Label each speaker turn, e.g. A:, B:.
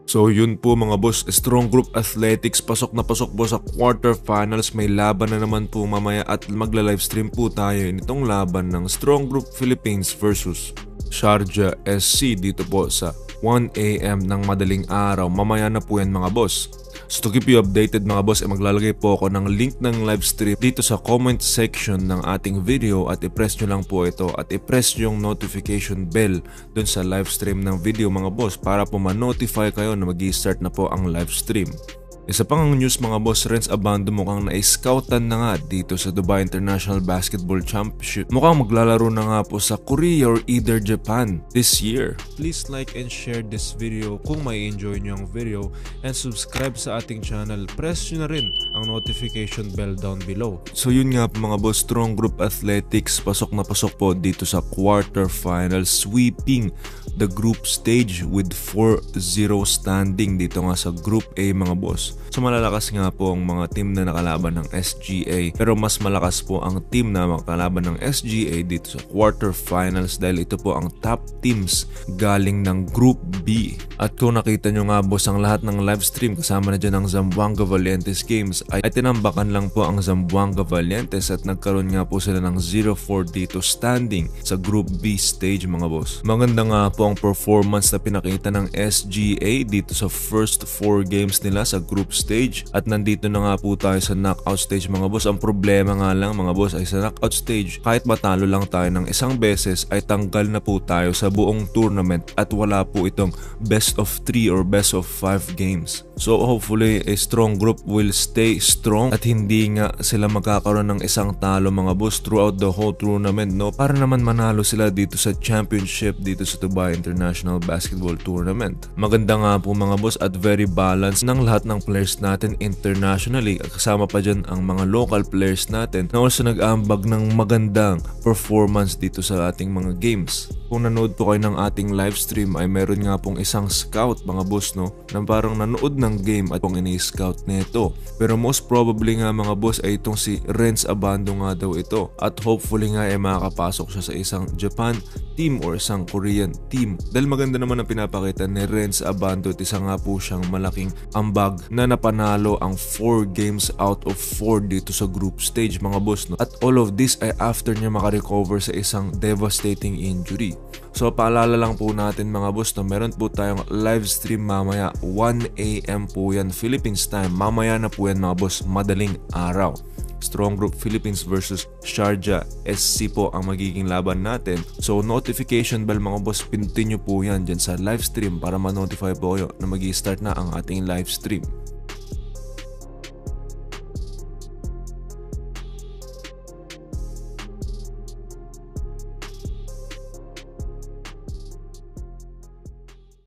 A: So yun po mga boss, Strong Group Athletics pasok na pasok po sa quarterfinals. May laban na naman po mamaya at magla-livestream po tayo nitong laban ng Strong Group Philippines versus Sharjah SC dito po sa 1 AM ng madaling araw. Mamaya na po yan mga boss. So to keep you updated mga boss, maglalagay po ako ng link ng livestream dito sa comment section ng ating video at i-press nyo lang po ito at i-press yung notification bell dun sa livestream ng video mga boss para po ma-notify kayo na mag-i-start na po ang livestream. Isa pang news mga boss, Renz Abando mukhang na-scoutan na nga dito sa Dubai International Basketball Championship. Mukhang maglalaro na nga po sa Korea or either Japan this year. Please like and share this video kung may enjoy nyo ang video and subscribe sa ating channel. Press nyo na rin ang notification bell down below. So yun nga po mga boss, Strong Group Athletics pasok na pasok po dito sa quarterfinals, sweeping the group stage with 4-0 standing dito nga sa Group A mga boss. So malalakas nga po ang mga team na nakalaban ng SGA, pero mas malakas po ang team na makalaban ng SGA dito sa quarterfinals dahil ito po ang top teams galing ng Group B. At kung nakita nyo nga boss, ang lahat ng livestream kasama na dyan ang Zamboanga Valientes games ay tinambakan lang po ang Zamboanga Valientes at nagkaroon nga po sila ng 0-4 dito standing sa Group B stage mga boss. Maganda nga po ang performance na pinakita ng SGA dito sa first 4 games nila sa group stage at nandito na nga po tayo sa knockout stage mga boss. Ang problema nga lang mga boss ay sa knockout stage, kahit matalo lang tayo ng isang beses ay tanggal na po tayo sa buong tournament at wala po itong best of 3 or best of 5 games. So hopefully a Strong Group will stay strong at hindi nga sila magkakaroon ng isang talo mga boss throughout the whole tournament, no, para naman manalo sila dito sa championship dito sa Dubai International Basketball Tournament. Maganda nga po mga boss at very balanced ng lahat ng players natin internationally. Kasama pa dyan ang mga local players natin na also nag-aambag ng magandang performance dito sa ating mga games. Kung nanood po kayo ng ating livestream ay meron nga pong isang scout mga boss, no, na parang nanood ng game at pong ini-scout nito. Pero most probably nga mga boss ay itong si Renz Abando nga daw ito at hopefully nga ay makakapasok siya sa isang Japan team or isang Korean team. Dahil maganda naman ang pinapakita ni Renz Abando at isa nga po siyang malaking ambag na napanalo ang 4 games out of 4 dito sa group stage mga boss, no? At all of this ay after niya makarecover sa isang devastating injury. So paalala lang po natin mga boss na meron po tayong live stream mamaya 1 AM po yan Philippines time. Mamaya na po yan mga boss, madaling araw. Strong Group Philippines versus Sharjah SC po ang magiging laban natin. So notification bell mga boss, pindutin nyo po yan dyan sa live stream para ma-notify po kayo na mag-i-start na ang ating live stream.